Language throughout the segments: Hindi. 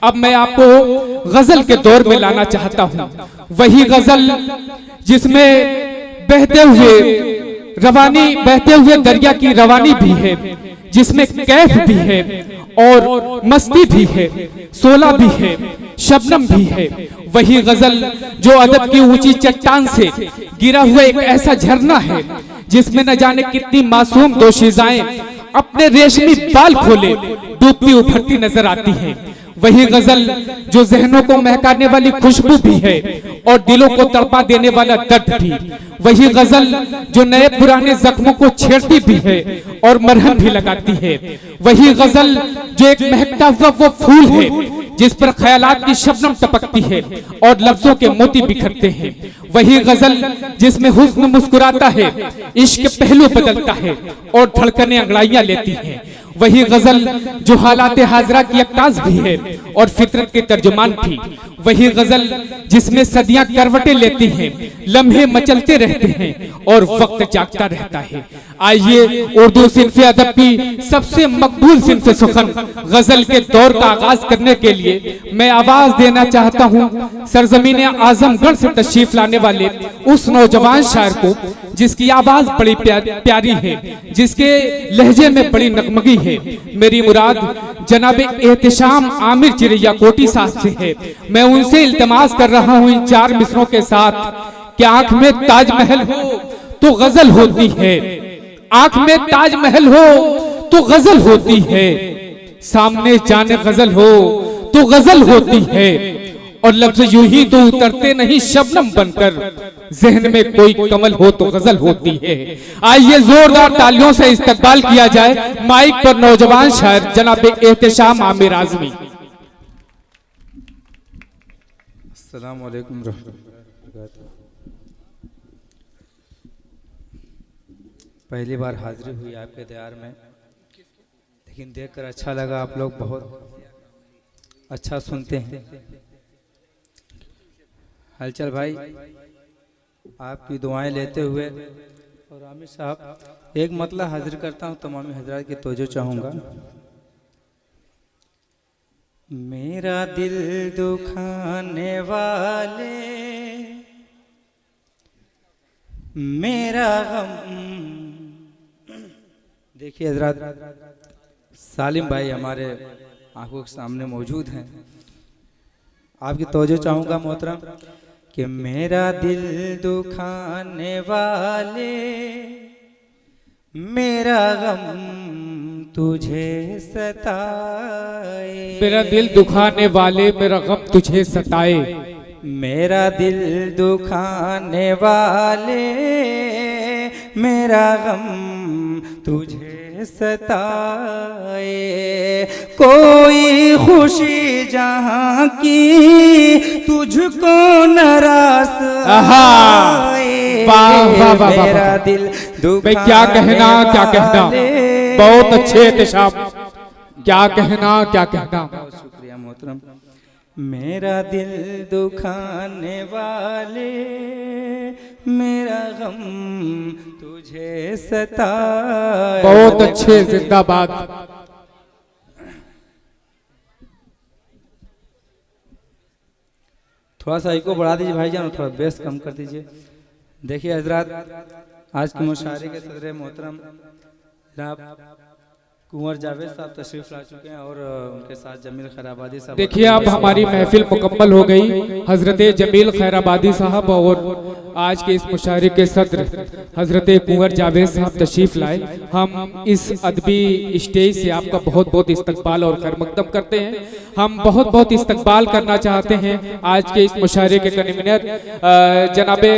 अब मैं आपको गजल के दौर में लाना चाहता हूँ, वही गजल जिसमें बहते हुए दरिया की रवानी भी है, जिसमें कैफ भी है और मस्ती भी है, सोला भी है, शबनम भी है। वही गजल जो अदब की ऊंची चट्टान से गिरा हुआ एक ऐसा झरना है जिसमें न जाने कितनी मासूम दोशीज़ाएं अपने रेशमी बाल खोले डूबती उभरती नजर आती हैं। वही गजल जो जहनों को महकाने वाली खुशबू भी है और दिलों को तड़पा देने वाला दर्द भी। वही गजल जो नए पुराने जख्मों को छेड़ती भी है और मरहम भी लगाती है। वही गजल जो एक महकता हुआ वो फूल है जिस पर ख्यालात की शबनम टपकती है और लफ्जों के मोती बिखरते हैं। वही गजल जिसमें हुस्न मुस्कुराता है, इश्क पहलू बदलता है और धड़कनें अंगड़ाइयां लेती हैं। वही गजल जो हालात हाजरा की अक्ताज भी है और फितरत के तर्जुमान भी। वही गजल जिसमें सदियां करवटें लेती हैं, लम्हे मचलते रहते हैं और वक्त जागता रहता है। आइए उर्दू सिन्फ़े अदब की सबसे मकबूल सिन्फ़े सुखन गजल के दौर का आगाज करने के लिए मैं आवाज देना चाहता हूँ सरजमीन आजमगढ़ से तशरीफ लाने वाले उस नौजवान शायर को जिसकी आवाज बड़ी प्यारी है, जिसके लहजे में बड़ी नगमगी है। मेरी मुराद जनाब एहतिशाम आमिर चिरैया कोटी साहब से है। मैं उनसे इल्तमास कर रहा हूँ इन 4 मिसरों के साथ कि आंख में ताजमहल हो तो गजल होती है, आंख में ताजमहल हो तो गजल होती है, सामने जाने गजल हो तो गजल होती है, और लफ्ज यूं ही तो उतरते नहीं शबनम बनकर, जहन में कोई कमल हो तो गजल होती है। आइए जोरदार तालियों से इस्तकबाल किया जाए माइक पर नौजवान शायर जनाब एहतिशाम आमिर आजमी। अस्सलाम वालेकुम रहमतुल्लाह। पहली बार हाजिरी हुई आपके दयार में, लेकिन देखकर अच्छा लगा। आप लोग बहुत अच्छा सुनते हैं। हलचल भाई, आपकी दुआएं लेते हुए और आमिर साहब एक मतलब हाजिर करता हूँ, तमामी हजरात की तवज्जो चाहूँगा। मेरा दिल दुखाने वाले मेरा गम। देखिए हजरात, सालिम भाई हमारे आंखों के सामने मौजूद हैं। आपकी तवज्जो चाहूँगा मोहतरम कि मेरा दिल दुखाने वाले मेरा गम तुझे सताए, मेरा दिल दुखाने वाले मेरा गम तुझे सताए, मेरा दिल दुखाने वाले मेरा गम तुझे सताए। कोई खुशी जहाँ की तुझको नाराज आए, मेरा दिल भाई क्या कहना क्या कहना, बहुत अच्छे एहतिशाम, क्या कहना क्या कहना। शुक्रिया मोहतरम। मेरा दिल दुखाने वाले मेरा गम तुझे सताए। बहुत अच्छे, जिंदाबाद। थोड़ा सा इको बढ़ा दीजिए भाईजान, थोड़ा बेस कम कर दीजिए। देखिए हजरात, आज के मुशायरे के सदर मोहतरम जनाब कुंवर जावेद साहब तशरीफ ला चुके हैं और उनके साथ जमील खैराबादी साहब। देखिए अब हमारी महफिल मुकम्मल हो गई। हजरत जमील खैराबादी साहब और आज के इस मुशायरे के सदर हजरत कुंवर जावेद साहब तशरीफ लाए। हम इस अदबी स्टेज से आपका बहुत बहुत इस्तकबाल और खैर मकदम करते हैं। हम बहुत बहुत इस्तकबाल करना चाहते हैं आज के इस मुशायरे के कन्वीनर जनाबे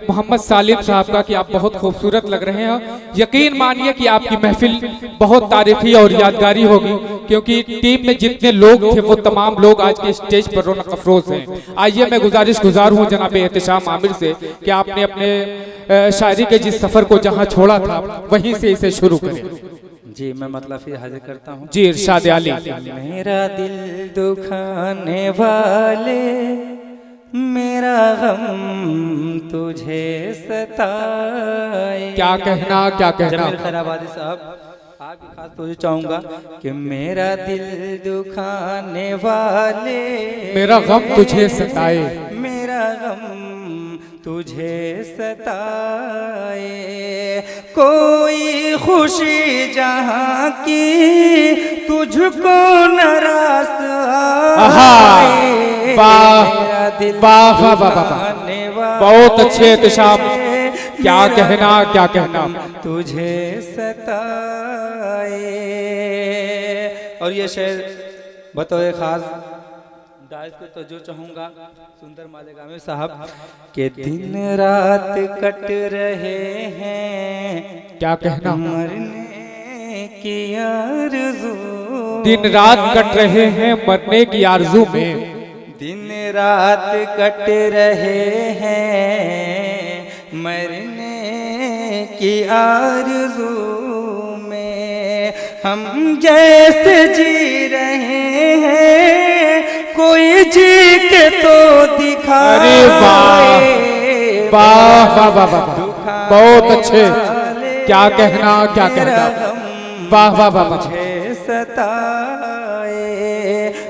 मोहम्मद सालिम साहब का कि आप बहुत खूबसूरत लग रहे हैं। यकीन मानिए कि आपकी महफिल बहुत तारीखी और यादगारी होगी, क्योंकि टीम में जितने लोग थे वो तमाम लोग आज के स्टेज पर रौनक अफरोज हैं। आइए मैं गुजार हूँ जनाब एहतिशाम आमिर से कि आपने अपने शायरी के जिस सफर को जहाँ छोड़ा था वहीं से इसे शुरू करें। जी मैं मतलब फिर हाजिर करता हूँ। जी इरशाद आली। मेरा दिल दुखाने वाले मेरा गम तुझे सताए। क्या कहना क्या कहना। जमील खैराबादी साहब, आपकी खास तो चाहूंगा कि मेरा दिल दुखाने वाले, मेरा गम तुझे सताए, मेरा गम तुझे सताए, कोई खुशी जहाँ की तुझको नाराज आए। वाह मेरा दिल वाह वाह वाह, दुखाने वाले, बहुत अच्छे एहतिशाम, क्या कहना क्या कहना। तुझे सताए। और ये शेर बतौर खास दाइस को तो जो चाहूंगा सुंदर मालेगामी साहब के दिन रात कट रहे हैं, क्या कहना। मरने की आरज़ू, दिन रात कट रहे हैं मरने की आरज़ू में, दिन रात कट रहे हैं मरने की आरज़ू में, हम जैसे जी रहे हैं कोई जी के तो दिखाए। अरे वाह वाह वाह वाह वाह, बहुत अच्छे, क्या कहना क्या कहना, वाह वाह वाह वाह। मुझे सताए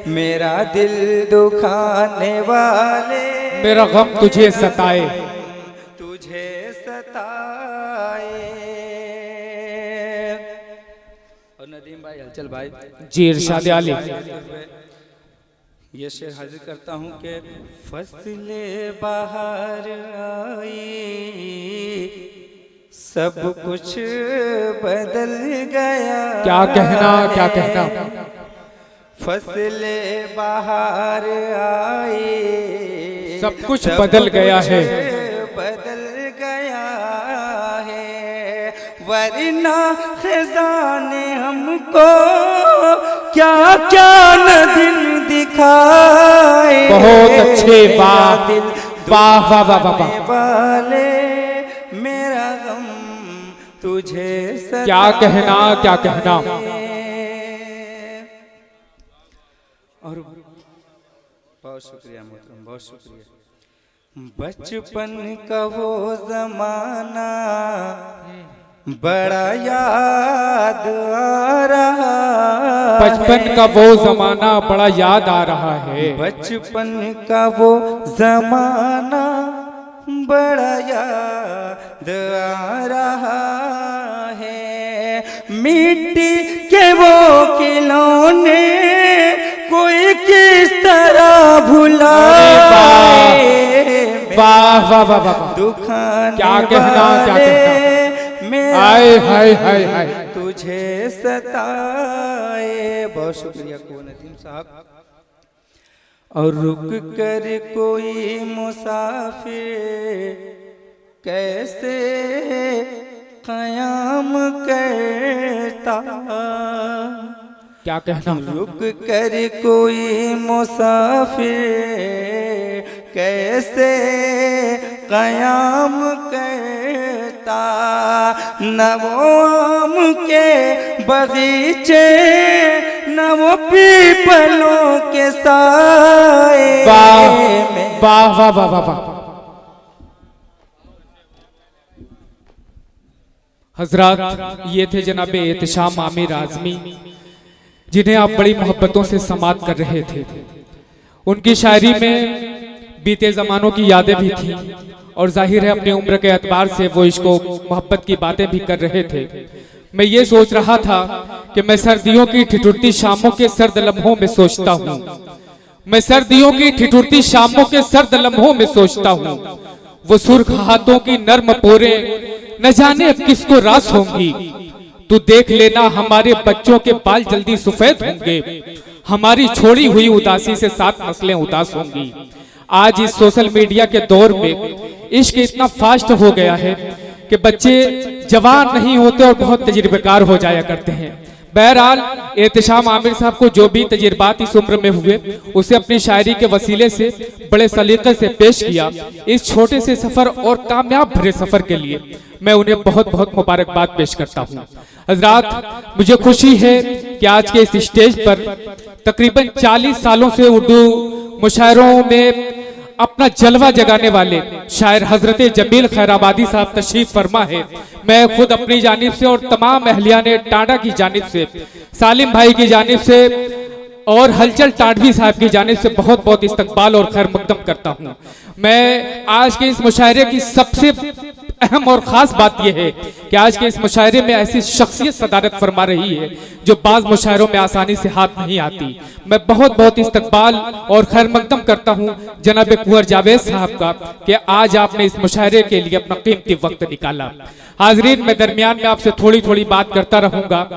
मेरा दिल दुखाने वाले, मेरा गम तुझे सताए, तुझे सताए। और नदीम भाई, हलचल भाई जी इरशाद आली। ये शेर हाजिर करता हूँ कि फसले बाहर आई, सब कुछ बदल गया। क्या कहना क्या कहना। फसले बाहर आई, सब कुछ बदल गया है, बदल गया है, वरना खिज़ां ने हमको क्या क्या न दिन दिखाए। बहुत अच्छे, वाह वाह वाह वाह वाह वाले, मेरा गम तुझे सताए। क्या कहना क्या कहना। और बहुत शुक्रिया मोहतरम, बहुत शुक्रिया। बचपन का वो जमाना बड़ा याद आ रहा, बचपन का वो जमाना बड़ा याद आ रहा है, बचपन का वो जमाना बड़ा याद आ रहा है, मिट्टी के वो खिलौने कोई किस तरह भुलाए। वाह वाह वाह वाह, दुखाने क्या कहना क्या कहना। हाय हाय हाय हाय, तुझे सताए। बहुत शुक्रिया को नदीम साहब। और रुक कर कोई मुसाफिर कैसे क़याम करता, क्या कहना। रुक कर कोई मुसाफिर कैसे क़याम करता, न वो आम के बगीचे न वो पीपलों के साए। वाह वाह वाह वाह वाह। हजरात, ये थे जनाब एहतिशाम आमिर आज़मी, जिन्हें आप बड़ी मोहब्बतों से समात कर रहे थे। उनकी शायरी में बीते ज़मानों की यादें भी थी और जाहिर है अपनी उम्र के एतबार से वो इसको मोहब्बत की बातें भी कर रहे थे। मैं ये सोच रहा था कि मैं सर्दियों की ठिठुरती शामों के सर्द लम्हों में सोचता हूँ, मैं सर्दियों की ठिठुरती शामों के सर्द लम्हों में सोचता हूँ, वो सुर्ख हाथों की नर्म पोरे न जाने अब किसको रास होंगी। तू देख लेना हमारे बच्चों के बाल जल्दी सफेद होंगे, हमारी छोड़ी हुई उदासी से 7 नस्लें उदास होंगी। आज इस सोशल मीडिया के दौर में इश्क इतना फास्ट हो गया है कि बच्चे जवान नहीं होते और बहुत तजुर्बेकार हो जाया करते हैं। बहरहाल एहतिशाम आमिर साहब को जो भी तजुर्बात इस उम्र में हुए उसे अपनी शायरी के वसीले से बड़े सलीके से पेश किया। इस छोटे से सफर और कामयाब भरे सफर के लिए मैं उन्हें बहुत बहुत मुबारकबाद पेश करता हूँ। हजरात, मुझे खुशी है कि आज के इस स्टेज पर तकरीबन 40 सालों से उर्दू मुशायरों में अपना जलवा जगाने वाले शायर हजरत जमील खैराबादी साहब तशरीफ फरमा है। मैं खुद अपनी जानिब से और तमाम अहलियाने टांडा की जानिब से, सालिम भाई की जानिब से और हलचल टाडवी साहब की जानिब से बहुत बहुत इस्तकबाल और खैर मकदम करता हूँ। मैं आज के इस मुशायरे की सबसे अहम और ख़ास बात यह है कि आज के इस मुशायरे में ऐसी शख्सियत सदारत फरमा रही है जो बाज़ मुशायरों में आसानी से हाथ नहीं आती। मैं बहुत बहुत इस्तकबाल और खैर मकदम करता हूँ जनाब कुंवर जावेद साहब का कि आज आपने इस मुशायरे के लिए अपना कीमती वक्त निकाला। हाजरीन, मैं दरमियान में आपसे थोड़ी थोड़ी बात करता रहूँगा